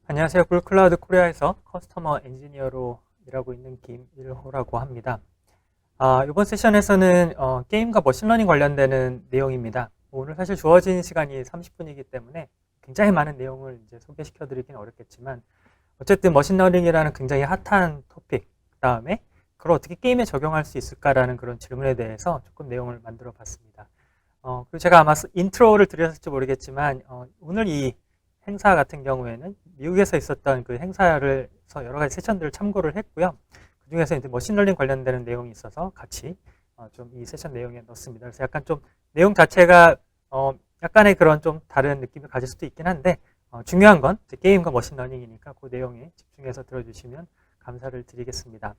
안녕하세요. 굴클라우드 코리아에서 커스터머 엔지니어로 일하고 있는 김일호라고 합니다. 이번 세션에서는 게임과 머신러닝 관련되는 내용입니다. 오늘 사실 주어진 시간이 30분이기 때문에 굉장히 많은 내용을 이제 소개시켜 드리기는 어렵겠지만 어쨌든 머신러닝이라는 굉장히 핫한 토픽, 그 다음에 그걸 어떻게 게임에 적용할 수 있을까라는 그런 질문에 대해서 조금 내용을 만들어 봤습니다. 그리고 제가 아마 인트로를 드렸을지 모르겠지만 오늘 이 행사 같은 경우에는 미국에서 있었던 그 행사를 여러 가지 세션들을 참고를 했고요. 그 중에서 이제 머신러닝 관련되는 내용이 있어서 같이 좀 이 세션 내용에 넣습니다. 그래서 약간 좀 내용 자체가 약간의 그런 좀 다른 느낌을 가질 수도 있긴 한데 중요한 건 이제 게임과 머신러닝이니까 그 내용에 집중해서 들어주시면 감사를 드리겠습니다.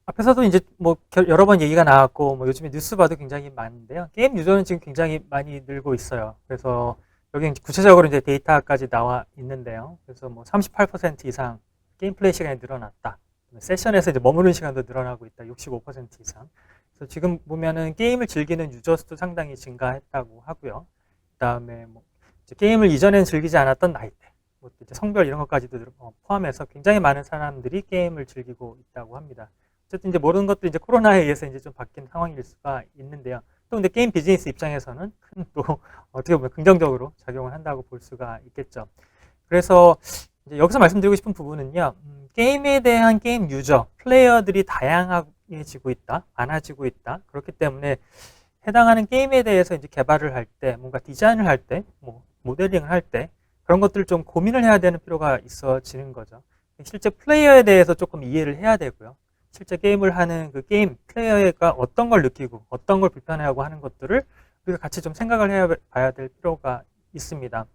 앞에서도 이제 뭐 여러 번 얘기가 나왔고 뭐 요즘에 뉴스 봐도 굉장히 많은데요. 게임 유저는 지금 굉장히 많이 늘고 있어요. 그래서 여기 구체적으로 이제 데이터까지 나와 있는데요. 그래서 뭐 38% 이상 게임 플레이 시간이 늘어났다. 세션에서 이제 머무르는 시간도 늘어나고 있다. 65% 이상. 그래서 지금 보면은 게임을 즐기는 유저 수도 상당히 증가했다고 하고요. 그다음에 뭐 이제 게임을 이전엔 즐기지 않았던 나이대, 뭐 이제 성별 이런 것까지도 포함해서 굉장히 많은 사람들이 게임을 즐기고 있다고 합니다. 어쨌든 이제 모든 것들이 이제 코로나에 의해서 이제 좀 바뀐 상황일 수가 있는데요. 또 근데 게임 비즈니스 입장에서는 큰 또 어떻게 보면 긍정적으로 작용을 한다고 볼 수가 있겠죠. 그래서 이제 여기서 말씀드리고 싶은 부분은요. 게임에 대한 게임 유저, 플레이어들이 다양해지고 있다, 많아지고 있다. 그렇기 때문에 해당하는 게임에 대해서 이제 개발을 할 때, 뭔가 디자인을 할 때, 뭐 모델링을 할 때 그런 것들을 좀 고민을 해야 되는 필요가 있어지는 거죠. 실제 플레이어에 대해서 조금 이해를 해야 되고요. 실제 게임을 하는 그 게임 플레이어가 어떤 걸 느끼고 어떤 걸 불편해하고 하는 것들을 우리가 같이 좀 생각을 해봐야 될 필요가 있습니다.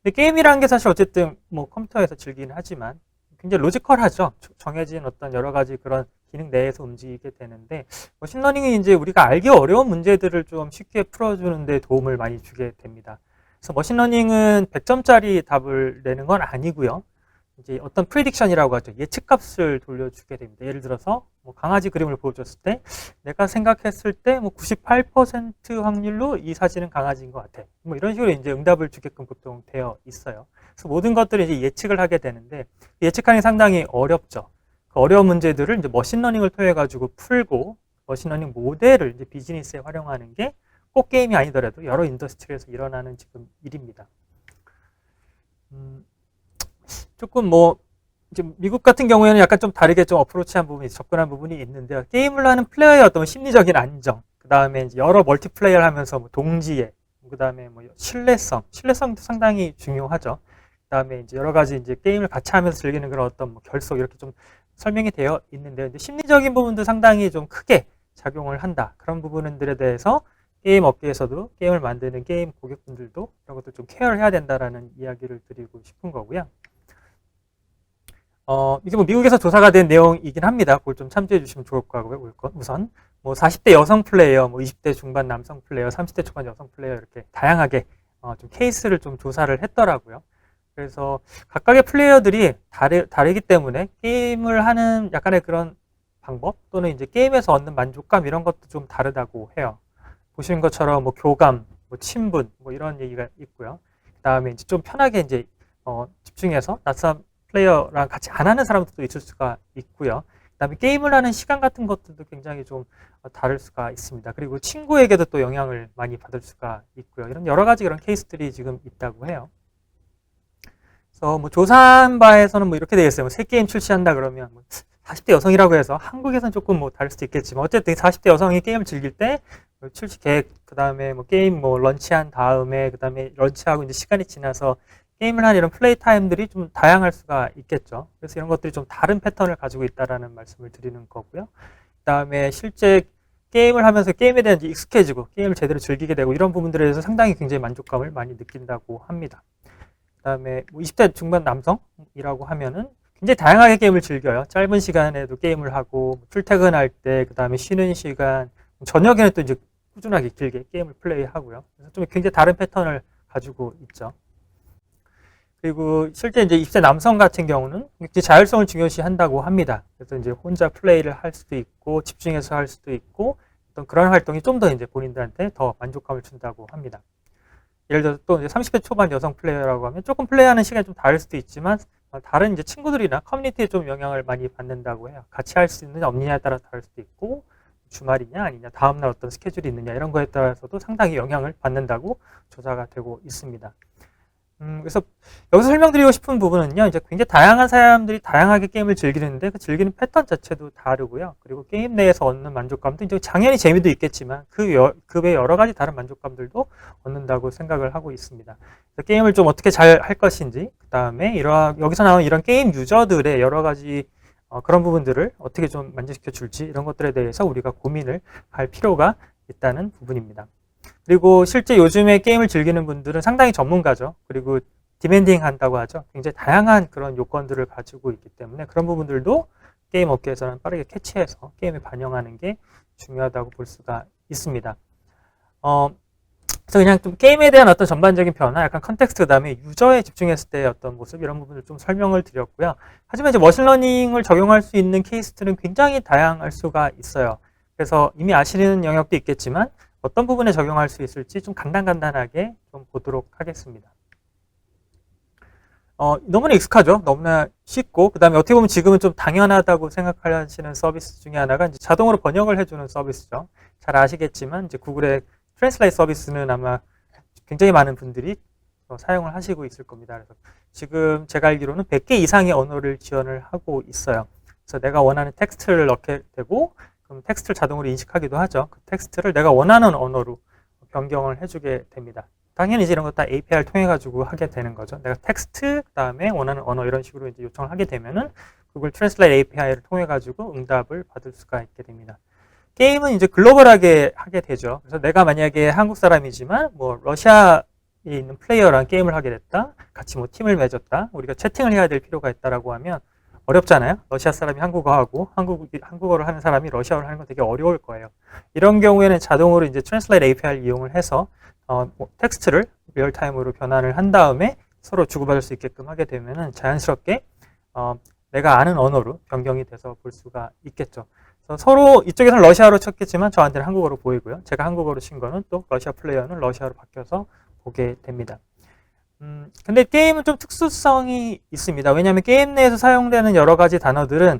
근데 게임이라는 게 사실 어쨌든 뭐 컴퓨터에서 즐기긴 하지만 굉장히 로지컬하죠. 정해진 어떤 여러 가지 그런 기능 내에서 움직이게 되는데 머신러닝이 이제 우리가 알기 어려운 문제들을 좀 쉽게 풀어주는 데 도움을 많이 주게 됩니다. 그래서 머신러닝은 100점짜리 답을 내는 건 아니고요. 이제 어떤 프리딕션이라고 하죠. 예측값을 돌려주게 됩니다. 예를 들어서 뭐 강아지 그림을 보여줬을 때 내가 생각했을 때 뭐 98% 확률로 이 사진은 강아지인 것 같아. 뭐 이런 식으로 이제 응답을 주게끔 보통 되어 있어요. 그래서 모든 것들을 이제 예측을 하게 되는데 예측하는 게 상당히 어렵죠. 그 어려운 문제들을 이제 머신러닝을 통해 가지고 풀고 머신러닝 모델을 이제 비즈니스에 활용하는 게 꼭 게임이 아니더라도 여러 인더스트리에서 일어나는 지금 일입니다. 조금 뭐 이제 미국 같은 경우에는 약간 좀 다르게 좀 어프로치한 부분이 접근한 부분이 있는데요. 게임을 하는 플레이어의 어떤 심리적인 안정, 그 다음에 이제 여러 멀티플레이어를 하면서 뭐 동지애, 그 다음에 뭐 신뢰성도 상당히 중요하죠. 그 다음에 이제 여러 가지 이제 게임을 같이 하면서 즐기는 그런 어떤 뭐 결속 이렇게 좀 설명이 되어 있는데 이제 심리적인 부분도 상당히 좀 크게 작용을 한다. 그런 부분들에 대해서 게임 업계에서도 게임을 만드는 게임 고객분들도 이런 것들 좀 케어를 해야 된다라는 이야기를 드리고 싶은 거고요. 이게 뭐 미국에서 조사가 된 내용이긴 합니다. 그걸 좀 참조해 주시면 좋을 것 같고요. 우선 뭐 40대 여성 플레이어, 뭐 20대 중반 남성 플레이어, 30대 초반 여성 플레이어 이렇게 다양하게 좀 케이스를 좀 조사를 했더라고요. 그래서 각각의 플레이어들이 다르기 때문에 게임을 하는 약간의 그런 방법 또는 이제 게임에서 얻는 만족감 이런 것도 좀 다르다고 해요. 보시는 것처럼 뭐 교감, 뭐 친분, 뭐 이런 얘기가 있고요. 그 다음에 이제 좀 편하게 이제 집중해서 낯선 플레이어랑 같이 안 하는 사람들도 있을 수가 있고요. 그다음에 게임을 하는 시간 같은 것들도 굉장히 좀 다를 수가 있습니다. 그리고 친구에게도 또 영향을 많이 받을 수가 있고요. 이런 여러 가지 그런 케이스들이 지금 있다고 해요. 그래서 뭐 조사한 바에서는 뭐 이렇게 되어 있어요. 새 게임 출시한다 그러면 뭐 40대 여성이라고 해서 한국에서는 조금 뭐 다를 수도 있겠지만 어쨌든 40대 여성이 게임을 즐길 때 출시 계획, 그다음에 뭐 게임 뭐 런치한 다음에 그다음에 런치하고 이제 시간이 지나서 게임을 하는 이런 플레이 타임들이 좀 다양할 수가 있겠죠. 그래서 이런 것들이 좀 다른 패턴을 가지고 있다라는 말씀을 드리는 거고요. 그다음에 실제 게임을 하면서 게임에 대한 익숙해지고 게임을 제대로 즐기게 되고 이런 부분들에 대해서 상당히 굉장히 만족감을 많이 느낀다고 합니다. 그다음에 뭐 20대 중반 남성이라고 하면은 굉장히 다양하게 게임을 즐겨요. 짧은 시간에도 게임을 하고 출퇴근할 때, 그다음에 쉬는 시간, 저녁에는 또 이제 꾸준하게 길게 게임을 플레이하고요. 그래서 좀 굉장히 다른 패턴을 가지고 있죠. 그리고 실제 이제 20대 남성 같은 경우는 이제 자율성을 중요시한다고 합니다. 그래서 이제 혼자 플레이를 할 수도 있고 집중해서 할 수도 있고 어떤 그런 활동이 좀 더 이제 본인들한테 더 만족감을 준다고 합니다. 예를 들어서 또 이제 30대 초반 여성 플레이어라고 하면 조금 플레이하는 시간이 좀 다를 수도 있지만 다른 이제 친구들이나 커뮤니티에 좀 영향을 많이 받는다고 해요. 같이 할 수 있느냐 없느냐에 따라 다를 수도 있고 주말이냐 아니냐 다음날 어떤 스케줄이 있느냐 이런 거에 따라서도 상당히 영향을 받는다고 조사가 되고 있습니다. 그래서 여기서 설명드리고 싶은 부분은요, 이제 굉장히 다양한 사람들이 다양하게 게임을 즐기는데 그 즐기는 패턴 자체도 다르고요. 그리고 게임 내에서 얻는 만족감도 이제 당연히 재미도 있겠지만 그 외 여러 가지 다른 만족감들도 얻는다고 생각을 하고 있습니다. 게임을 좀 어떻게 잘 할 것인지, 그 다음에 여기서 나오는 이런 게임 유저들의 여러 가지 그런 부분들을 어떻게 좀 만족시켜 줄지 이런 것들에 대해서 우리가 고민을 할 필요가 있다는 부분입니다. 그리고 실제 요즘에 게임을 즐기는 분들은 상당히 전문가죠. 그리고 디맨딩 한다고 하죠. 굉장히 다양한 그런 요건들을 가지고 있기 때문에 그런 부분들도 게임 업계에서는 빠르게 캐치해서 게임에 반영하는 게 중요하다고 볼 수가 있습니다. 그래서 그냥 좀 게임에 대한 어떤 전반적인 변화, 약간 컨텍스트, 그 다음에 유저에 집중했을 때의 어떤 모습, 이런 부분을 좀 설명을 드렸고요. 하지만 이제 머신러닝을 적용할 수 있는 케이스들은 굉장히 다양할 수가 있어요. 그래서 이미 아시는 영역도 있겠지만 어떤 부분에 적용할 수 있을지 좀 간단하게 좀 보도록 하겠습니다. 너무나 익숙하죠. 너무나 쉽고, 그 다음에 어떻게 보면 지금은 좀 당연하다고 생각하시는 서비스 중에 하나가 이제 자동으로 번역을 해주는 서비스죠. 잘 아시겠지만 이제 구글의 트랜슬레이트 서비스는 아마 굉장히 많은 분들이 사용을 하시고 있을 겁니다. 그래서 지금 제가 알기로는 100개 이상의 언어를 지원을 하고 있어요. 그래서 내가 원하는 텍스트를 넣게 되고, 그럼 텍스트를 자동으로 인식하기도 하죠. 그 텍스트를 내가 원하는 언어로 변경을 해주게 됩니다. 당연히 이제 이런 거 다 API를 통해 가지고 하게 되는 거죠. 내가 텍스트 그다음에 원하는 언어 이런 식으로 이제 요청을 하게 되면은 구글 트랜슬레이트 API를 통해 가지고 응답을 받을 수가 있게 됩니다. 게임은 이제 글로벌하게 하게 되죠. 그래서 내가 만약에 한국 사람이지만 뭐 러시아에 있는 플레이어랑 게임을 하게 됐다, 같이 뭐 팀을 맺었다, 우리가 채팅을 해야 될 필요가 있다라고 하면 어렵잖아요. 러시아 사람이 한국어하고 한국어를 하는 사람이 러시아어를 하는 건 되게 어려울 거예요. 이런 경우에는 자동으로 이제 트랜슬레이트 API를 이용을 해서 텍스트를 리얼타임으로 변환을 한 다음에 서로 주고받을 수 있게끔 하게 되면은 자연스럽게 내가 아는 언어로 변경이 돼서 볼 수가 있겠죠. 그래서 서로 이쪽에서는 러시아어로 쳤겠지만 저한테는 한국어로 보이고요. 제가 한국어로 친 거는 또 러시아 플레이어는 러시아어로 바뀌어서 보게 됩니다. 근데 게임은 좀 특수성이 있습니다. 왜냐하면 게임 내에서 사용되는 여러 가지 단어들은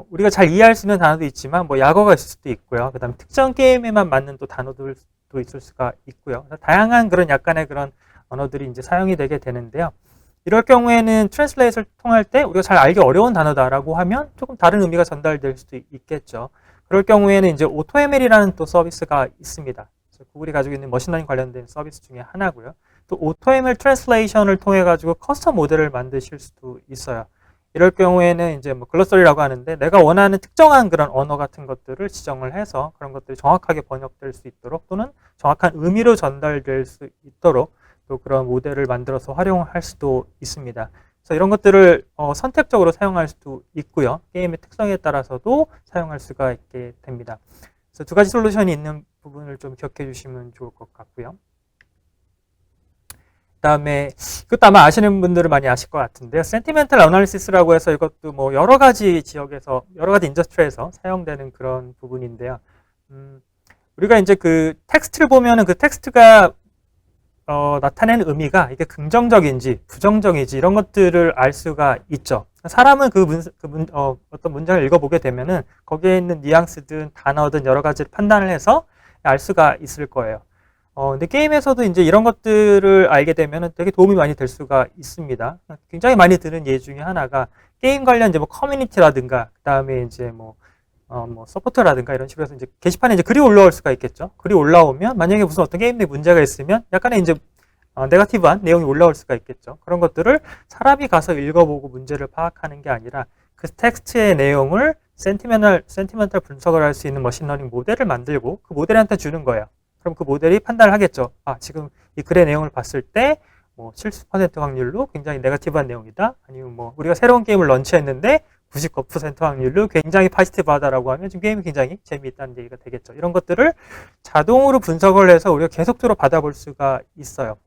우리가 잘 이해할 수 있는 단어도 있지만 뭐 약어가 있을 수도 있고요. 그 다음에 특정 게임에만 맞는 또 단어들도 있을 수가 있고요. 다양한 그런 약간의 그런 언어들이 이제 사용이 되게 되는데요. 이럴 경우에는 트랜슬레이트를 통할 때 우리가 잘 알기 어려운 단어다라고 하면 조금 다른 의미가 전달될 수도 있겠죠. 그럴 경우에는 이제 AutoML이라는 또 서비스가 있습니다. 구글이 가지고 있는 머신러닝 관련된 서비스 중에 하나고요. 또 AutoML 트랜슬레이션을 통해 가지고 커스텀 모델을 만드실 수도 있어요. 이럴 경우에는 이제 뭐 글로서리라고 하는데 내가 원하는 특정한 그런 언어 같은 것들을 지정을 해서 그런 것들이 정확하게 번역될 수 있도록 또는 정확한 의미로 전달될 수 있도록 또 그런 모델을 만들어서 활용할 수도 있습니다. 그래서 이런 것들을 선택적으로 사용할 수도 있고요. 게임의 특성에 따라서도 사용할 수가 있게 됩니다. 그래서 두 가지 솔루션이 있는 부분을 좀 기억해 주시면 좋을 것 같고요. 그 다음에 그것도 아마 아시는 분들은 많이 아실 것 같은데요. 센티멘탈 어널리시스라고 해서 이것도 뭐 여러 가지 지역에서 여러 가지 인더스트리에서 사용되는 그런 부분인데요. 우리가 이제 그 텍스트를 보면은 그 텍스트가 나타내는 의미가 이게 긍정적인지 부정적인지 이런 것들을 알 수가 있죠. 사람은 어떤 문장을 읽어보게 되면은 거기에 있는 뉘앙스든 단어든 여러 가지를 판단을 해서 알 수가 있을 거예요. 근데 게임에서도 이제 이런 것들을 알게 되면은 되게 도움이 많이 될 수가 있습니다. 굉장히 많이 드는 예 중에 하나가 게임 관련 이제 뭐 커뮤니티라든가 그 다음에 이제 뭐 서포터라든가 이런 식으로 해서 이제 게시판에 이제 글이 올라올 수가 있겠죠. 글이 올라오면 만약에 무슨 어떤 게임 내 문제가 있으면 약간의 이제 네거티브한 내용이 올라올 수가 있겠죠. 그런 것들을 사람이 가서 읽어보고 문제를 파악하는 게 아니라 그 텍스트의 내용을 센티멘탈 분석을 할 수 있는 머신러닝 모델을 만들고 그 모델한테 주는 거예요. 그럼 그 모델이 판단을 하겠죠. 지금 이 글의 내용을 봤을 때 뭐 70% 확률로 굉장히 네거티브한 내용이다. 아니면 뭐 우리가 새로운 게임을 런치했는데 99% 확률로 굉장히 포지티브하다라고 하면 지금 게임이 굉장히 재미있다는 얘기가 되겠죠. 이런 것들을 자동으로 분석을 해서 우리가 계속적으로 받아볼 수가 있어요.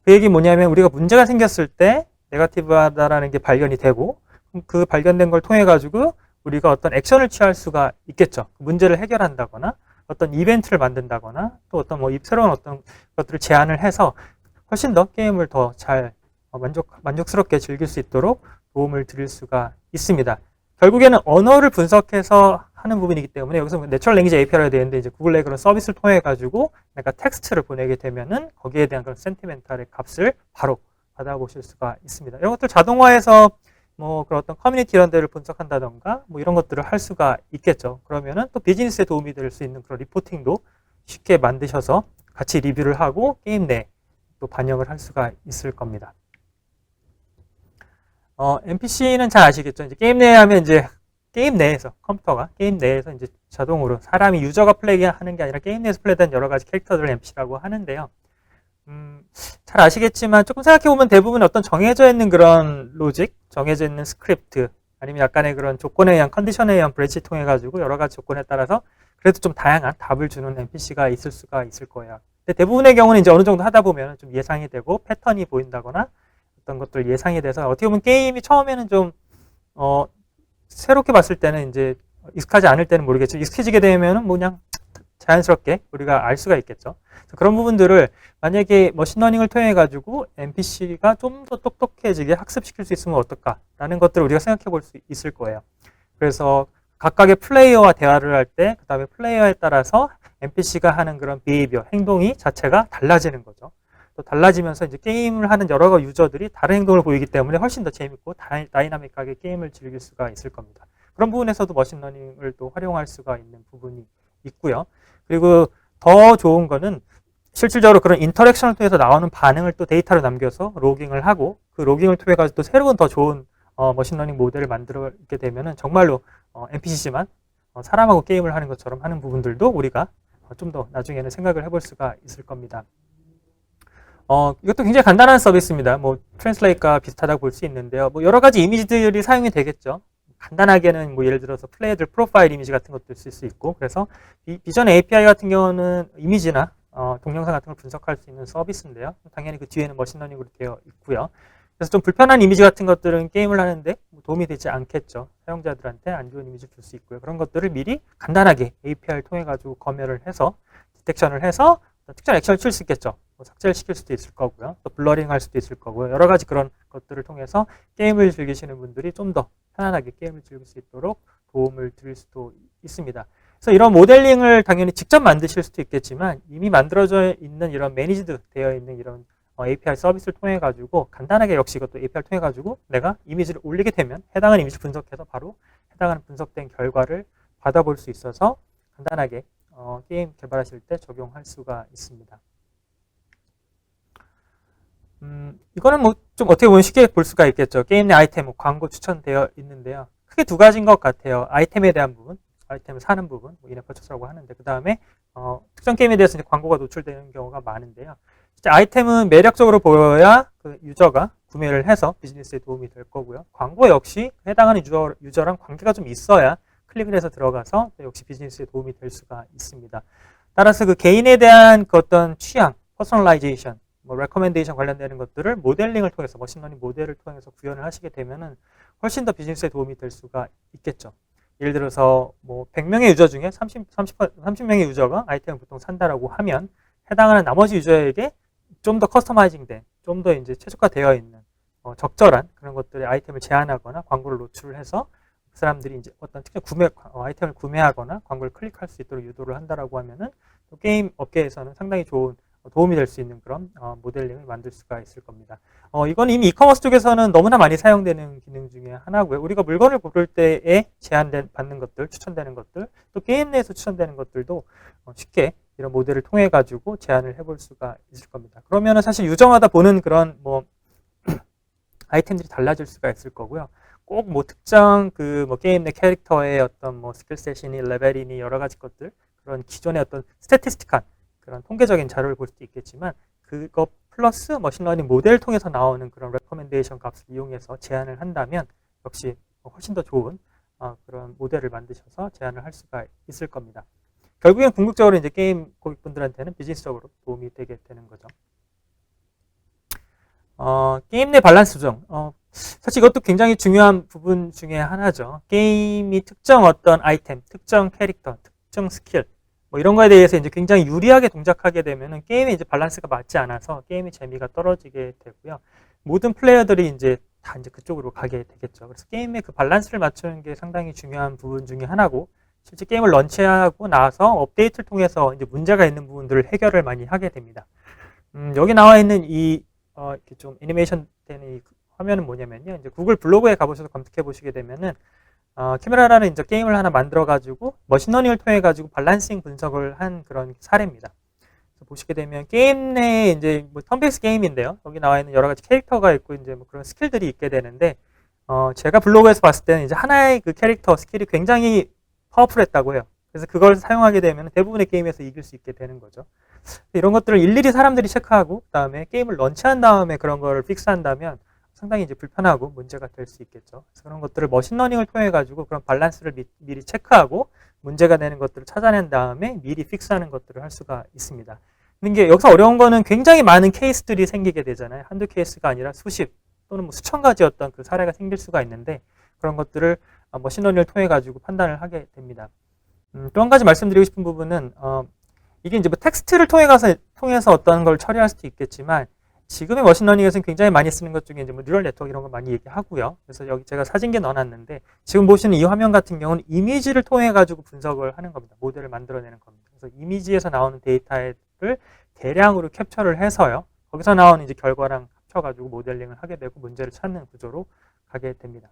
그 얘기 뭐냐면 우리가 문제가 생겼을 때 네거티브하다라는 게 발견이 되고 그 발견된 걸 통해 가지고 우리가 어떤 액션을 취할 수가 있겠죠. 문제를 해결한다거나 어떤 이벤트를 만든다거나 또 어떤 뭐 새로운 어떤 것들을 제안을 해서 훨씬 더 게임을 더 잘 만족스럽게 즐길 수 있도록 도움을 드릴 수가 있습니다. 결국에는 언어를 분석해서 하는 부분이기 때문에 여기서 내추럴 랭귀지 API가 되는데 이제 구글의 그런 서비스를 통해 가지고 내가 텍스트를 보내게 되면은 거기에 대한 그런 센티멘탈의 값을 바로 받아보실 수가 있습니다. 이런 것들 자동화해서 뭐 그런 어떤 커뮤니티 이런 데를 분석한다던가 뭐 이런 것들을 할 수가 있겠죠. 그러면은 또 비즈니스에 도움이 될 수 있는 그런 리포팅도 쉽게 만드셔서 같이 리뷰를 하고 게임 내에 또 반영을 할 수가 있을 겁니다. NPC는 잘 아시겠죠? 이제 게임 내에 하면 이제 게임 내에서 컴퓨터가 게임 내에서 이제 자동으로 사람이 유저가 플레이하는 게 아니라 게임 내에서 플레이된 여러 가지 캐릭터들을 NPC라고 하는데요. 잘 아시겠지만 조금 생각해보면 대부분 어떤 정해져 있는 그런 로직, 정해져 있는 스크립트, 아니면 약간의 그런 조건에 의한 컨디션에 의한 브레이치 통해 가지고 여러 가지 조건에 따라서 그래도 좀 다양한 답을 주는 NPC가 있을 수가 있을 거예요. 근데 대부분의 경우는 이제 어느 정도 하다 보면 좀 예상이 되고 패턴이 보인다거나 어떤 것들 예상이 돼서 어떻게 보면 게임이 처음에는 좀 새롭게 봤을 때는 이제 익숙하지 않을 때는 모르겠죠. 익숙해지게 되면은 뭐 그냥 자연스럽게 우리가 알 수가 있겠죠. 그런 부분들을 만약에 머신러닝을 통해 가지고 NPC가 좀 더 똑똑해지게 학습시킬 수 있으면 어떨까라는 것들을 우리가 생각해 볼 수 있을 거예요. 그래서 각각의 플레이어와 대화를 할 때 그 다음에 플레이어에 따라서 NPC가 하는 그런 비헤이비어, 행동이 자체가 달라지는 거죠. 또 달라지면서 이제 게임을 하는 여러 유저들이 다른 행동을 보이기 때문에 훨씬 더 재밌고 다이나믹하게 게임을 즐길 수가 있을 겁니다. 그런 부분에서도 머신러닝을 또 활용할 수가 있는 부분이 있고요. 그리고 더 좋은 거는 실질적으로 그런 인터랙션을 통해서 나오는 반응을 또 데이터로 남겨서 로깅을 하고 그 로깅을 통해 가지고 또 새로운 더 좋은 머신러닝 모델을 만들게 되면은 정말로 NPC지만 사람하고 게임을 하는 것처럼 하는 부분들도 우리가 좀 더 나중에는 생각을 해볼 수가 있을 겁니다. 이것도 굉장히 간단한 서비스입니다. 뭐 트랜슬레이트가 비슷하다고 볼 수 있는데요. 뭐 여러 가지 이미지들이 사용이 되겠죠. 간단하게는 뭐 예를 들어서 플레이어들 프로파일 이미지 같은 것도 쓸 수 있고, 그래서 비전 API 같은 경우는 이미지나 동영상 같은 걸 분석할 수 있는 서비스인데요. 당연히 그 뒤에는 머신러닝으로 되어 있고요. 그래서 좀 불편한 이미지 같은 것들은 게임을 하는데 도움이 되지 않겠죠. 사용자들한테 안 좋은 이미지를 줄 수 있고요. 그런 것들을 미리 간단하게 API를 통해 가지고 검열을 해서 디텍션을 해서 특정 액션을 칠 수 있겠죠. 뭐 삭제를 시킬 수도 있을 거고요. 또 블러링 할 수도 있을 거고요. 여러 가지 그런 것들을 통해서 게임을 즐기시는 분들이 좀 더 편안하게 게임을 즐길 수 있도록 도움을 드릴 수도 있습니다. 그래서 이런 모델링을 당연히 직접 만드실 수도 있겠지만 이미 만들어져 있는 이런 매니지드 되어 있는 이런 API 서비스를 통해 가지고 간단하게 역시 이것도 API를 통해 가지고 내가 이미지를 올리게 되면 해당하는 이미지 분석해서 바로 해당하는 분석된 결과를 받아볼 수 있어서 간단하게 게임 개발하실 때 적용할 수가 있습니다. 이거는 뭐 좀 어떻게 보면 쉽게 볼 수가 있겠죠. 게임 내 아이템, 광고 추천되어 있는데요. 크게 두 가지인 것 같아요. 아이템에 대한 부분, 아이템을 사는 부분, 뭐 인앱 퍼처스라고 하는데, 그 다음에 특정 게임에 대해서 이제 광고가 노출되는 경우가 많은데요. 진짜 아이템은 매력적으로 보여야 그 유저가 구매를 해서 비즈니스에 도움이 될 거고요. 광고 역시 해당하는 유저랑 관계가 좀 있어야 클릭을 해서 들어가서 역시 비즈니스에 도움이 될 수가 있습니다. 따라서 그 개인에 대한 그 어떤 취향, 퍼스널라이제이션, 뭐 레커멘데이션 관련되는 것들을 모델링을 통해서 머신러닝 모델을 통해서 구현을 하시게 되면은 훨씬 더 비즈니스에 도움이 될 수가 있겠죠. 예를 들어서 뭐 100명의 유저 중에 30명의 유저가 아이템을 보통 산다라고 하면 해당하는 나머지 유저에게 좀 더 커스터마이징된, 좀 더 이제 최적화되어 있는 적절한 그런 것들의 아이템을 제안하거나 광고를 노출해서 그 사람들이 이제 어떤 특정 아이템을 구매하거나 광고를 클릭할 수 있도록 유도를 한다라고 하면은 또 게임 업계에서는 상당히 좋은 도움이 될 수 있는 그런 모델링을 만들 수가 있을 겁니다. 이건 이미 이커머스 쪽에서는 너무나 많이 사용되는 기능 중에 하나고요. 우리가 물건을 고를 때에 받는 것들, 추천되는 것들, 또 게임 내에서 추천되는 것들도 쉽게 이런 모델을 통해 가지고 제안을 해볼 수가 있을 겁니다. 그러면은 사실 유저마다 보는 그런 뭐 아이템들이 달라질 수가 있을 거고요. 꼭 뭐 특정 그 뭐 게임 내 캐릭터의 어떤 뭐 스킬셋이니 레벨이니 여러 가지 것들, 그런 기존의 어떤 스태티스틱한 그런 통계적인 자료를 볼 수도 있겠지만 그거 플러스 머신러닝 모델을 통해서 나오는 그런 레커멘데이션 값을 이용해서 제안을 한다면 역시 훨씬 더 좋은 그런 모델을 만드셔서 제안을 할 수가 있을 겁니다. 결국엔 궁극적으로 이제 게임 고객분들한테는 비즈니스적으로 도움이 되게 되는 거죠. 게임 내 밸런스 조정. 사실 이것도 굉장히 중요한 부분 중에 하나죠. 게임이 특정 어떤 아이템, 특정 캐릭터, 특정 스킬, 뭐 이런 거에 대해서 이제 굉장히 유리하게 동작하게 되면은 게임의 이제 밸런스가 맞지 않아서 게임의 재미가 떨어지게 되고요. 모든 플레이어들이 이제 다 이제 그쪽으로 가게 되겠죠. 그래서 게임의 그 밸런스를 맞추는 게 상당히 중요한 부분 중에 하나고, 실제 게임을 런치하고 나서 업데이트를 통해서 이제 문제가 있는 부분들을 해결을 많이 하게 됩니다. 여기 나와 있는 이렇게 좀 애니메이션 되는 이 화면은 뭐냐면요. 이제 구글 블로그에 가보셔서 검색해 보시게 되면은 키메라라는 이제 게임을 하나 만들어 가지고 머신러닝을 통해 가지고 밸런싱 분석을 한 그런 사례입니다. 보시게 되면 게임 내에 이제 뭐 턴베이스 게임인데요. 여기 나와 있는 여러 가지 캐릭터가 있고 이제 뭐 그런 스킬들이 있게 되는데, 제가 블로그에서 봤을 때는 이제 하나의 그 캐릭터 스킬이 굉장히 파워풀했다고 해요. 그래서 그걸 사용하게 되면 대부분의 게임에서 이길 수 있게 되는 거죠. 이런 것들을 일일이 사람들이 체크하고 그다음에 게임을 런치한 다음에 그런 거를 픽스한다면 상당히 이제 불편하고 문제가 될 수 있겠죠. 그래서 그런 것들을 머신러닝을 통해 가지고 그런 밸런스를 미리 체크하고 문제가 되는 것들을 찾아낸 다음에 미리 픽스하는 것들을 할 수가 있습니다. 근데 여기서 어려운 거는 굉장히 많은 케이스들이 생기게 되잖아요. 한두 케이스가 아니라 수십 또는 뭐 수천 가지 어떤 그 사례가 생길 수가 있는데, 그런 것들을 머신러닝을 통해 가지고 판단을 하게 됩니다. 또 한 가지 말씀드리고 싶은 부분은 이게 이제 뭐 텍스트를 통해서 어떤 걸 처리할 수도 있겠지만, 지금의 머신러닝에서는 굉장히 많이 쓰는 것 중에 이제 뭐 뉴럴 네트워크 이런 거 많이 얘기하고요. 그래서 여기 제가 사진기에 넣어놨는데, 지금 보시는 이 화면 같은 경우는 이미지를 통해 가지고 분석을 하는 겁니다. 모델을 만들어내는 겁니다. 그래서 이미지에서 나오는 데이터를 대량으로 캡처를 해서요. 거기서 나오는 이제 결과랑 합쳐가지고 모델링을 하게 되고 문제를 찾는 구조로 가게 됩니다.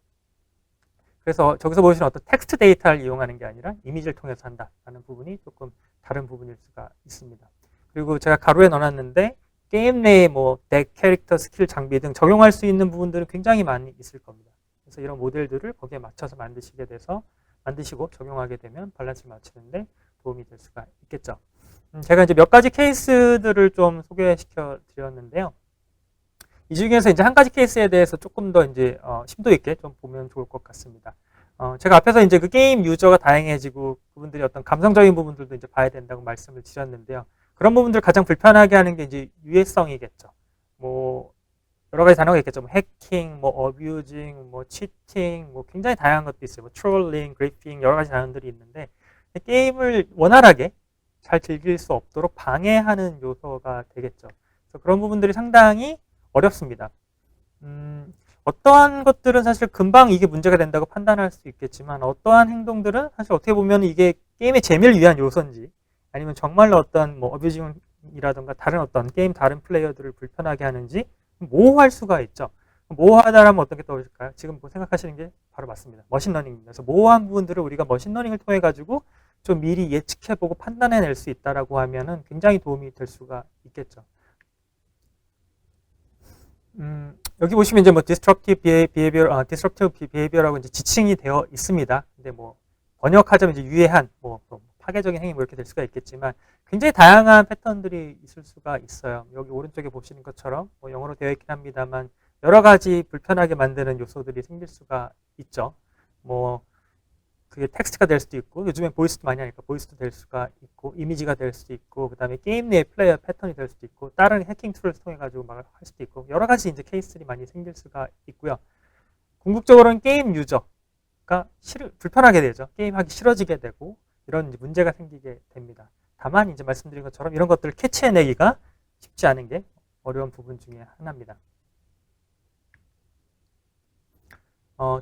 그래서 저기서 보시는 어떤 텍스트 데이터를 이용하는 게 아니라 이미지를 통해서 한다라는 부분이 조금 다른 부분일 수가 있습니다. 그리고 제가 가로에 넣어놨는데, 게임 내에 뭐 덱, 캐릭터, 스킬, 장비 등 적용할 수 있는 부분들은 굉장히 많이 있을 겁니다. 그래서 이런 모델들을 거기에 맞춰서 만드시고 적용하게 되면 밸런스를 맞추는데 도움이 될 수가 있겠죠. 제가 이제 몇 가지 케이스들을 좀 소개시켜 드렸는데요. 이 중에서 이제 한 가지 케이스에 대해서 조금 더 이제 심도 있게 좀 보면 좋을 것 같습니다. 제가 앞에서 이제 그 게임 유저가 다양해지고 그분들이 어떤 감성적인 부분들도 이제 봐야 된다고 말씀을 드렸는데요. 그런 부분들 가장 불편하게 하는 게 이제 유해성이겠죠. 뭐 여러 가지 단어가 있겠죠. 뭐 해킹, 뭐 어뷰징, 뭐 치팅, 뭐 굉장히 다양한 것도 있어요. 뭐 트롤링, 그래핑 여러 가지 단어들이 있는데, 게임을 원활하게 잘 즐길 수 없도록 방해하는 요소가 되겠죠. 그래서 그런 부분들이 상당히 어렵습니다. 어떠한 것들은 사실 금방 이게 문제가 된다고 판단할 수 있겠지만, 어떠한 행동들은 사실 어떻게 보면 이게 게임의 재미를 위한 요소인지, 아니면 정말로 어떤 뭐 어뷰징이라든가 다른 어떤 게임 다른 플레이어들을 불편하게 하는지 모호할 수가 있죠. 모호하다라면 어떤 게 떠오르실까요? 지금 뭐 생각하시는 게 바로 맞습니다. 머신러닝입니다. 그래서 모호한 부분들을 우리가 머신러닝을 통해 가지고 좀 미리 예측해보고 판단해낼 수 있다라고 하면은 굉장히 도움이 될 수가 있겠죠. 여기 보시면 이제 뭐 disruptive behavior라고 이제 지칭이 되어 있습니다. 근데 뭐 번역하자면 이제 유해한, 뭐 파괴적인 행위 뭐 이렇게 될 수가 있겠지만, 굉장히 다양한 패턴들이 있을 수가 있어요. 여기 오른쪽에 보시는 것처럼 뭐 영어로 되어 있긴 합니다만 여러 가지 불편하게 만드는 요소들이 생길 수가 있죠. 뭐 그게 텍스트가 될 수도 있고, 요즘엔 보이스도 많이 하니까 보이스도 될 수가 있고, 이미지가 될 수도 있고, 그 다음에 게임 내의 플레이어 패턴이 될 수도 있고, 다른 해킹 툴을 통해 가지고 막 할 수도 있고, 여러 가지 이제 케이스들이 많이 생길 수가 있고요. 궁극적으로는 게임 유저가 불편하게 되죠. 게임하기 싫어지게 되고 이런 이제 문제가 생기게 됩니다. 다만 이제 말씀드린 것처럼 이런 것들을 캐치해내기가 쉽지 않은 게 어려운 부분 중에 하나입니다.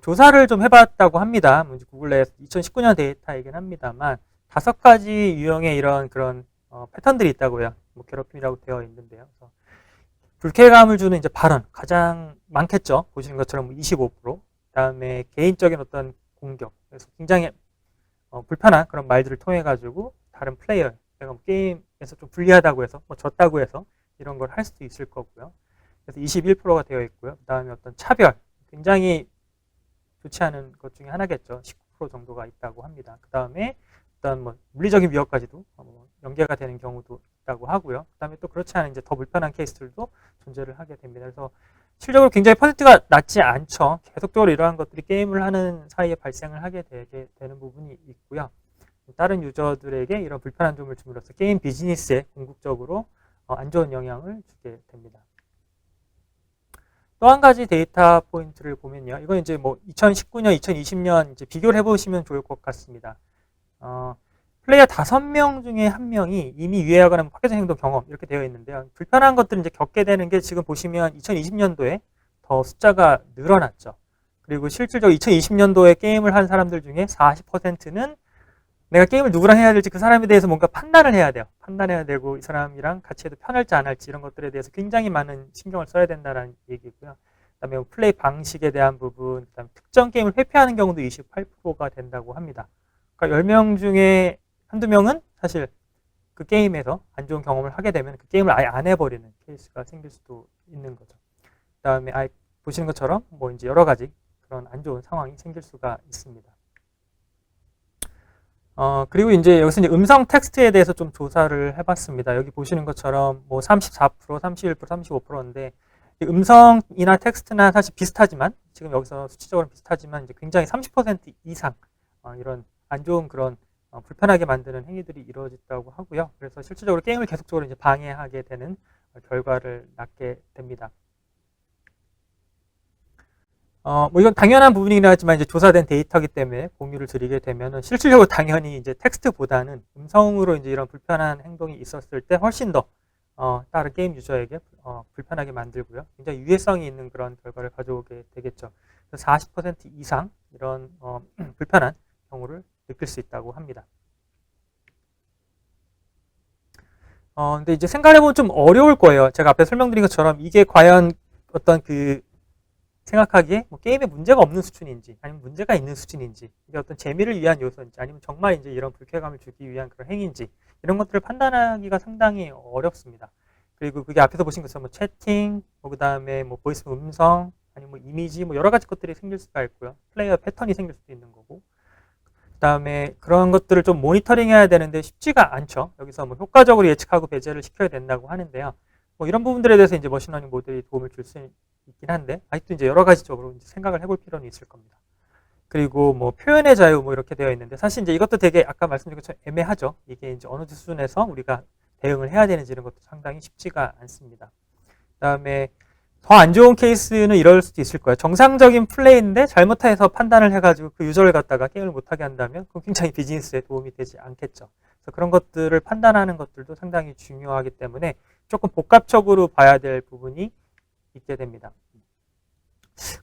조사를 좀 해봤다고 합니다. 구글 내에서 2019년 데이터이긴 합니다만 5가지 유형의 이런 그런 패턴들이 있다고요. 뭐 괴롭힘이라고 되어 있는데요. 그래서 불쾌감을 주는 이제 발언 가장 많겠죠. 보시는 것처럼 25%. 그다음에 개인적인 어떤 공격. 그래서 굉장히 불편한 그런 말들을 통해 가지고 다른 플레이어, 내가 뭐 게임에서 좀 불리하다고 해서 뭐 졌다고 해서 이런 걸 할 수도 있을 거고요. 그래서 21%가 되어 있고요. 그다음에 어떤 차별, 굉장히 좋지 않은 것 중에 하나겠죠. 19% 정도가 있다고 합니다. 그 다음에 일단 뭐 물리적인 위협까지도 연계가 되는 경우도 있다고 하고요. 그 다음에 또 그렇지 않은 이제 더 불편한 케이스들도 존재를 하게 됩니다. 그래서 실적으로 굉장히 퍼센트가 낮지 않죠. 계속적으로 이러한 것들이 게임을 하는 사이에 발생을 하게 되게 되는 부분이 있고요. 다른 유저들에게 이런 불편한 점을 줌으로써 게임 비즈니스에 궁극적으로 안 좋은 영향을 주게 됩니다. 또 한 가지 데이터 포인트를 보면요. 이건 이제 뭐 2019년, 2020년 이제 비교를 해보시면 좋을 것 같습니다. 플레이어 5명 중에 1명이 이미 유해하거나 파괴적 행동 경험 이렇게 되어 있는데요. 불편한 것들을 이제 겪게 되는 게 지금 보시면 2020년도에 더 숫자가 늘어났죠. 그리고 실질적으로 2020년도에 게임을 한 사람들 중에 40%는 내가 게임을 누구랑 해야 될지 그 사람에 대해서 뭔가 판단을 해야 돼요. 판단해야 되고 이 사람이랑 같이 해도 편할지 안 할지 이런 것들에 대해서 굉장히 많은 신경을 써야 된다는 얘기고요. 그다음에 플레이 방식에 대한 부분, 그다음에 특정 게임을 회피하는 경우도 28%가 된다고 합니다. 그러니까 10명 중에 한두 명은 사실 그 게임에서 안 좋은 경험을 하게 되면 그 게임을 아예 안 해버리는 케이스가 생길 수도 있는 거죠. 그다음에 보시는 것처럼 뭐 이제 여러 가지 그런 안 좋은 상황이 생길 수가 있습니다. 그리고 이제 여기서 이제 음성 텍스트에 대해서 좀 조사를 해봤습니다. 여기 보시는 것처럼 뭐 34%, 31%, 35%인데 음성이나 텍스트나 사실 비슷하지만 지금 여기서 수치적으로 비슷하지만 이제 굉장히 30% 이상 이런 안 좋은 그런 불편하게 만드는 행위들이 이루어졌다고 하고요. 그래서 실질적으로 게임을 계속적으로 이제 방해하게 되는 결과를 낳게 됩니다. 뭐 이건 당연한 부분이긴 하지만 이제 조사된 데이터이기 때문에 공유를 드리게 되면은 실질적으로 당연히 이제 텍스트보다는 음성으로 이제 이런 불편한 행동이 있었을 때 훨씬 더 다른 게임 유저에게 불편하게 만들고요. 굉장히 유해성이 있는 그런 결과를 가져오게 되겠죠. 40% 이상 이런 불편한 경우를 느낄 수 있다고 합니다. 근데 이제 생각해보면 좀 어려울 거예요. 제가 앞에 설명드린 것처럼 이게 과연 어떤 그 생각하기에 뭐 게임에 문제가 없는 수준인지 아니면 문제가 있는 수준인지 이게 어떤 재미를 위한 요소인지 아니면 정말 이제 이런 불쾌감을 주기 위한 그런 행위인지 이런 것들을 판단하기가 상당히 어렵습니다. 그리고 그게 앞에서 보신 것처럼 뭐 채팅, 뭐 그다음에 뭐 보이스 음성, 아니면 뭐 이미지 뭐 여러 가지 것들이 생길 수가 있고요. 플레이어 패턴이 생길 수도 있는 거고. 그다음에 그런 것들을 좀 모니터링해야 되는데 쉽지가 않죠. 여기서 뭐 효과적으로 예측하고 배제를 시켜야 된다고 하는데요. 뭐 이런 부분들에 대해서 이제 머신러닝 모델이 도움을 줄 수 있긴 한데 아직도 이제 여러 가지적으로 이제 생각을 해볼 필요는 있을 겁니다. 그리고 뭐 표현의 자유 뭐 이렇게 되어 있는데 사실 이제 이것도 되게 아까 말씀드린 것처럼 애매하죠. 이게 이제 어느 수준에서 우리가 대응을 해야 되는지 이런 것도 상당히 쉽지가 않습니다. 그다음에 더 안 좋은 케이스는 이럴 수도 있을 거예요. 정상적인 플레이인데 잘못해서 판단을 해가지고 그 유저를 갖다가 게임을 못하게 한다면 그건 굉장히 비즈니스에 도움이 되지 않겠죠. 그래서 그런 것들을 판단하는 것들도 상당히 중요하기 때문에 조금 복합적으로 봐야 될 부분이 있게 됩니다.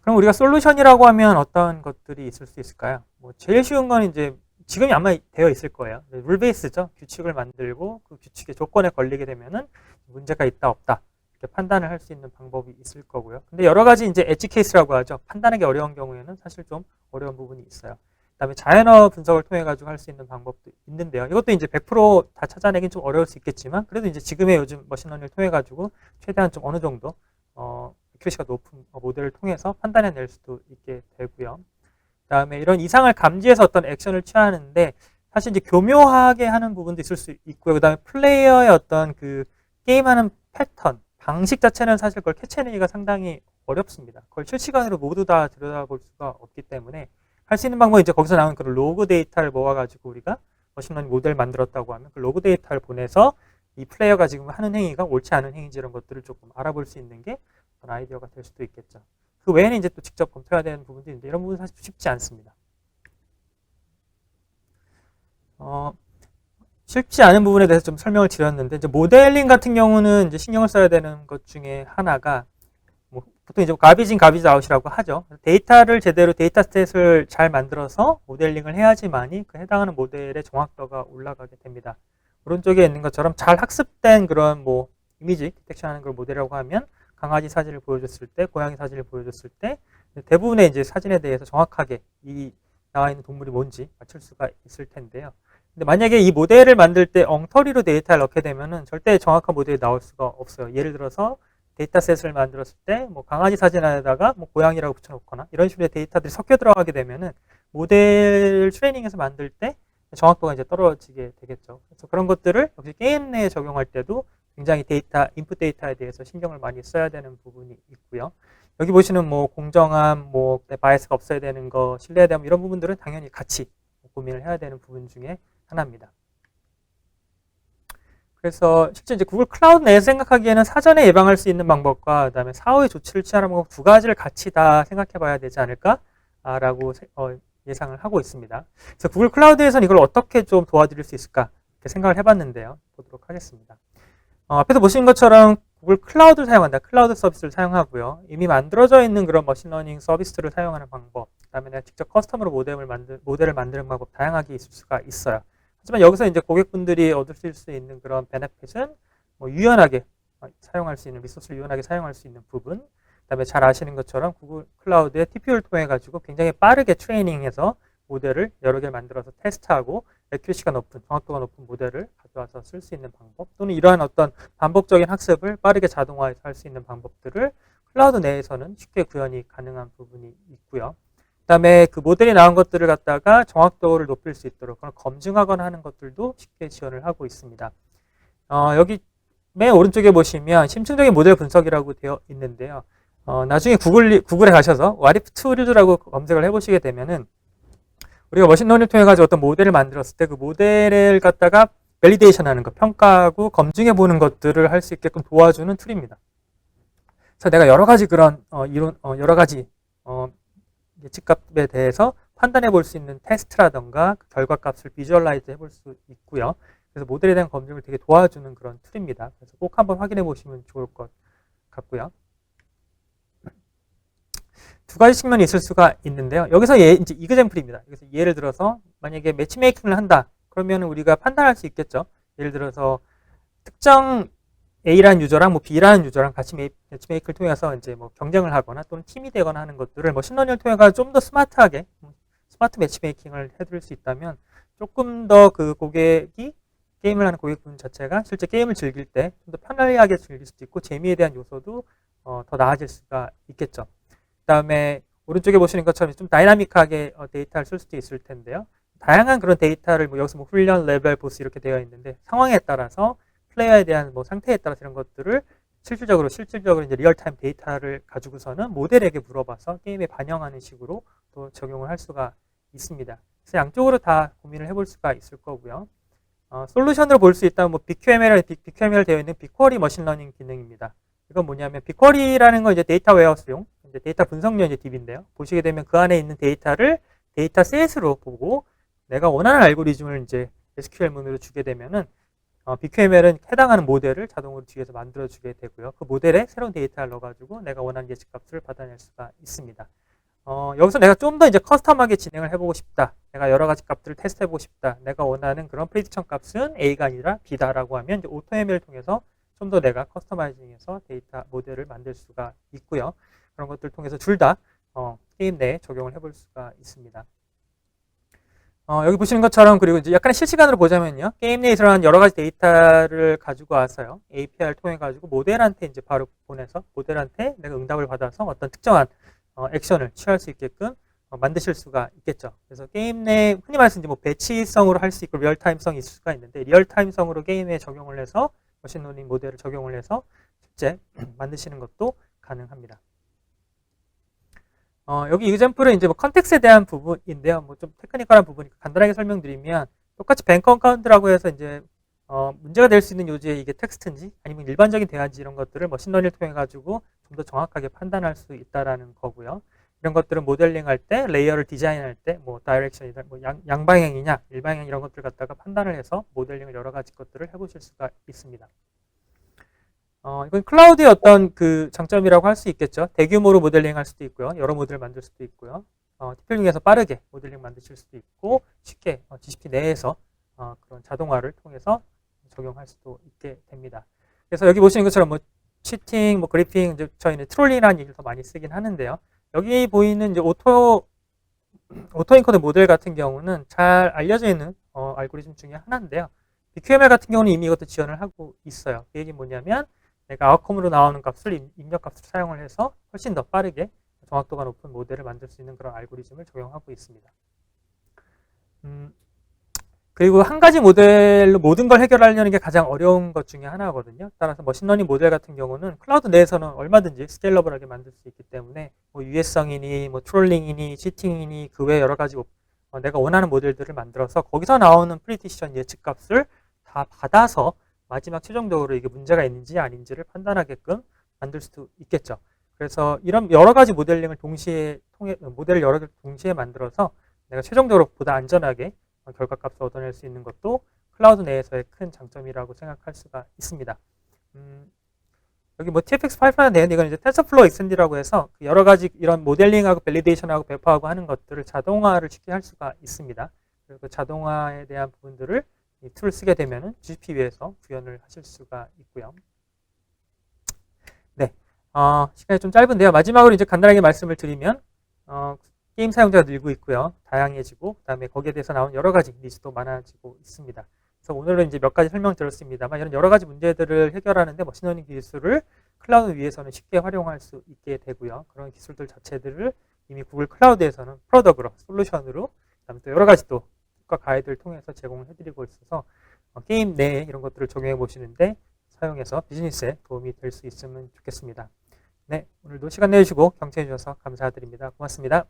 그럼 우리가 솔루션이라고 하면 어떤 것들이 있을 수 있을까요? 뭐 제일 쉬운 건 이제 지금이 아마 되어 있을 거예요. 룰 베이스죠. 규칙을 만들고 그 규칙의 조건에 걸리게 되면은 문제가 있다 없다 이렇게 판단을 할 수 있는 방법이 있을 거고요. 근데 여러 가지 이제 엣지 케이스라고 하죠. 판단하기 어려운 경우에는 사실 좀 어려운 부분이 있어요. 그다음에 자연어 분석을 통해 가지고 할 수 있는 방법도 있는데요. 이것도 이제 100%다 찾아내긴 좀 어려울 수 있겠지만 그래도 이제 지금의 요즘 머신러닝을 통해 가지고 최대한 좀 어느 정도 액큐레시가 높은 모델을 통해서 판단해낼 수도 있게 되고요. 그다음에 이런 이상을 감지해서 어떤 액션을 취하는데 사실 이제 교묘하게 하는 부분도 있을 수 있고요. 그다음에 플레이어의 어떤 그 게임하는 패턴, 방식 자체는 사실 그걸 캐치해내기가 상당히 어렵습니다. 그걸 실시간으로 모두 다 들여다볼 수가 없기 때문에 할 수 있는 방법은 이제 거기서 나온 그런 로그 데이터를 모아가지고 우리가 머신러닝 모델 만들었다고 하면 그 로그 데이터를 보내서 이 플레이어가 지금 하는 행위가 옳지 않은 행위인지 이런 것들을 조금 알아볼 수 있는 게 어떤 아이디어가 될 수도 있겠죠. 그 외에는 이제 또 직접 검토해야 되는 부분도 있는데 이런 부분은 사실 쉽지 않습니다. 쉽지 않은 부분에 대해서 좀 설명을 드렸는데 이제 모델링 같은 경우는 이제 신경을 써야 되는 것 중에 하나가 뭐 보통 이제 가비지 인 가비지 아웃이라고 하죠. 데이터를 제대로 데이터셋을 잘 만들어서 모델링을 해야지만이 그 해당하는 모델의 정확도가 올라가게 됩니다. 오른쪽에 있는 것처럼 잘 학습된 그런 뭐 이미지 디텍션하는 걸 모델이라고 하면 강아지 사진을 보여줬을 때, 고양이 사진을 보여줬을 때 대부분의 이제 사진에 대해서 정확하게 이 나와 있는 동물이 뭔지 맞출 수가 있을 텐데요. 근데 만약에 이 모델을 만들 때 엉터리로 데이터를 넣게 되면은 절대 정확한 모델이 나올 수가 없어요. 예를 들어서 데이터셋을 만들었을 때 뭐 강아지 사진 안에다가 뭐 고양이라고 붙여놓거나 이런 식으로 데이터들이 섞여 들어가게 되면은 모델 트레이닝에서 만들 때 정확도가 이제 떨어지게 되겠죠. 그래서 그런 것들을 역시 게임 내에 적용할 때도 굉장히 데이터, 인풋 데이터에 대해서 신경을 많이 써야 되는 부분이 있고요. 여기 보시는 뭐 공정함, 뭐 바이어스가 없어야 되는 거, 신뢰됨 이런 부분들은 당연히 같이 고민을 해야 되는 부분 중에 하나입니다. 그래서 실제 이제 구글 클라우드 내에서 생각하기에는 사전에 예방할 수 있는 방법과 그다음에 사후에 조치를 취하는 방법 두 가지를 같이 다 생각해 봐야 되지 않을까라고 예상을 하고 있습니다. 그래서 구글 클라우드에서는 이걸 어떻게 좀 도와드릴 수 있을까 이렇게 생각을 해봤는데요. 보도록 하겠습니다. 앞에서 보신 것처럼 구글 클라우드를 사용한다. 클라우드 서비스를 사용하고요. 이미 만들어져 있는 그런 머신러닝 서비스를 사용하는 방법, 그다음에 내가 직접 커스텀으로 모델을 만드는 방법 다양하게 있을 수가 있어요. 하지만 여기서 이제 고객분들이 얻으실 수 있는 그런 베네핏은 뭐 유연하게 사용할 수 있는 리소스를 유연하게 사용할 수 있는 부분, 그다음에 잘 아시는 것처럼 구글 클라우드의 TPU를 통해 가지고 굉장히 빠르게 트레이닝해서 모델을 여러 개를 만들어서 테스트하고 애큐리시가 높은, 정확도가 높은 모델을 가져와서 쓸 수 있는 방법, 또는 이러한 어떤 반복적인 학습을 빠르게 자동화해서 할 수 있는 방법들을 클라우드 내에서는 쉽게 구현이 가능한 부분이 있고요. 그다음에 그 모델이 나온 것들을 갖다가 정확도를 높일 수 있도록 그런 검증하거나 하는 것들도 쉽게 지원을 하고 있습니다. 여기 맨 오른쪽에 보시면 심층적인 모델 분석이라고 되어 있는데요. 나중에 구글에 가셔서 what if tools라고 검색을 해보시게 되면은 우리가 머신러닝을 통해 가지고 어떤 모델을 만들었을 때 그 모델을 갖다가 밸리데이션 하는 것, 평가하고 검증해 보는 것들을 할 수 있게끔 도와주는 툴입니다. 그래서 내가 여러 가지 그런 여러 가지 예측값에 대해서 판단해 볼 수 있는 테스트라던가 그 결과값을 비주얼라이즈 해볼 수 있고요. 그래서 모델에 대한 검증을 되게 도와주는 그런 툴입니다. 그래서 꼭 한번 확인해 보시면 좋을 것 같고요. 두 가지 측면이 있을 수가 있는데요. 여기서 이제 이그젬플입니다. 그래서 예를 들어서 만약에 매치메이킹을 한다. 그러면 우리가 판단할 수 있겠죠. 예를 들어서 특정 A라는 유저랑 뭐 B라는 유저랑 같이 매치메이크를 통해서 이제 뭐 경쟁을 하거나 또는 팀이 되거나 하는 것들을 머신러닝을 통해서 좀 더 스마트하게 스마트 매치메이킹을 해드릴 수 있다면 조금 더 그 고객이 게임을 하는 고객분 자체가 실제 게임을 즐길 때 좀 더 편리하게 즐길 수도 있고 재미에 대한 요소도 더 나아질 수가 있겠죠. 그 다음에 오른쪽에 보시는 것처럼 좀 다이나믹하게 데이터를 쓸 수도 있을 텐데요. 다양한 그런 데이터를 뭐 여기서 뭐 훈련, 레벨, 보스 이렇게 되어 있는데 상황에 따라서 플레이어에 대한 뭐 상태에 따라서 이런 것들을 실질적으로 이제 리얼타임 데이터를 가지고서는 모델에게 물어봐서 게임에 반영하는 식으로 또 적용을 할 수가 있습니다. 그래서 양쪽으로 다 고민을 해볼 수가 있을 거고요. 솔루션으로 볼 수 있다면 뭐 BQML 되어 있는 BigQuery 머신러닝 기능입니다. 이건 뭐냐면 BigQuery라는 건 이제 데이터 웨어하우스용 이제 데이터 분석용 이제 DB인데요. 보시게 되면 그 안에 있는 데이터를 데이터셋으로 보고 내가 원하는 알고리즘을 이제 SQL문으로 주게 되면은 BQML은 해당하는 모델을 자동으로 뒤에서 만들어주게 되고요. 그 모델에 새로운 데이터를 넣어가지고 내가 원하는 예측값을 받아낼 수가 있습니다. 여기서 내가 좀 더 이제 커스텀하게 진행을 해보고 싶다. 내가 여러 가지 값들을 테스트해보고 싶다. 내가 원하는 그런 프리딕션 값은 A가 아니라 B다라고 하면 이제 AutoML 통해서 좀 더 내가 커스터마이징해서 데이터 모델을 만들 수가 있고요. 그런 것들 통해서 둘 다 게임 내에 적용을 해볼 수가 있습니다. 여기 보시는 것처럼 그리고 이제 약간 실시간으로 보자면요. 게임 내에 들어간 여러 가지 데이터를 가지고 와서요. API를 통해 가지고 모델한테 이제 바로 보내서 모델한테 내가 응답을 받아서 어떤 특정한 액션을 취할 수 있게끔 만드실 수가 있겠죠. 그래서 게임 내 흔히 말해서 이제 뭐 배치성으로 할 수 있고 리얼타임성이 있을 수가 있는데 리얼타임성으로 게임에 적용을 해서 머신러닝 모델을 적용을 해서 실제 만드시는 것도 가능합니다. 여기 이그젬플은 이제 뭐 컨텍스트에 대한 부분인데요. 뭐 좀 테크니컬한 부분이니까 간단하게 설명드리면 똑같이 뱅크 어카운트라고 해서 이제 문제가 될 수 있는 요지에 이게 텍스트인지 아니면 일반적인 대화인지 이런 것들을 머신러닝을 통해 가지고 좀 더 정확하게 판단할 수 있다라는 거고요. 이런 것들은 모델링 할 때, 레이어를 디자인할 때, 뭐 다이렉션이나 뭐 양방향이냐, 일방향 이런 것들 갖다가 판단을 해서 모델링을 여러 가지 것들을 해보실 수가 있습니다. 이건 클라우드의 어떤 그 장점이라고 할 수 있겠죠. 대규모로 모델링 할 수도 있고요. 여러 모델을 만들 수도 있고요. TPU 중에서 빠르게 모델링 만드실 수도 있고 쉽게 GCP 내에서 그런 자동화를 통해서 적용할 수도 있게 됩니다. 그래서 여기 보시는 것처럼 뭐 치팅, 뭐 그리핑, 이제 저희는 트롤링이라는 얘기를 더 많이 쓰긴 하는데요. 여기 보이는 이제 오토인코드 모델 같은 경우는 잘 알려져 있는 알고리즘 중에 하나인데요. BQML 같은 경우는 이미 이것도 지원을 하고 있어요. 그 얘기는 뭐냐면 내가 아웃컴으로 나오는 값을 입력값을 사용을 해서 훨씬 더 빠르게 정확도가 높은 모델을 만들 수 있는 그런 알고리즘을 적용하고 있습니다. 그리고 한 가지 모델로 모든 걸 해결하려는 게 가장 어려운 것 중에 하나거든요. 따라서 머신러닝 모델 같은 경우는 클라우드 내에서는 얼마든지 스케일러블하게 만들 수 있기 때문에 뭐 유해성이니 뭐 트롤링이니 치팅이니 그 외 여러 가지 내가 원하는 모델들을 만들어서 거기서 나오는 프리디션 예측값을 다 받아서 마지막 최종적으로 이게 문제가 있는지 아닌지를 판단하게끔 만들 수도 있겠죠. 그래서 이런 여러 가지 모델링을 모델을 여러 개 동시에 만들어서 내가 최종적으로 보다 안전하게 결과값을 얻어낼 수 있는 것도 클라우드 내에서의 큰 장점이라고 생각할 수가 있습니다. 여기 뭐 TFX 파이프라인 내는데 이건 이제 TensorFlow XMD라고 해서 여러 가지 이런 모델링하고 밸리데이션하고 배포하고 하는 것들을 자동화를 쉽게 할 수가 있습니다. 그리고 자동화에 대한 부분들을 이 툴을 쓰게 되면은 GPU에서 구현을 하실 수가 있고요. 네, 시간이 좀 짧은데요. 마지막으로 이제 간단하게 말씀을 드리면 게임 사용자가 늘고 있고요. 다양해지고 그다음에 거기에 대해서 나온 여러 가지 니즈도 많아지고 있습니다. 그래서 오늘은 이제 몇 가지 설명드렸습니다만 이런 여러 가지 문제들을 해결하는데 머신러닝 기술을 클라우드 위에서는 쉽게 활용할 수 있게 되고요. 그런 기술들 자체들을 이미 구글 클라우드에서는 프로덕트로, 솔루션으로, 그다음에 또 여러 가지 또 과 가이드를 통해서 제공을 해드리고 있어서 게임 내에 이런 것들을 적용해 보시는데 사용해서 비즈니스에 도움이 될 수 있으면 좋겠습니다. 네, 오늘도 시간 내주시고 경청해 주셔서 감사드립니다. 고맙습니다.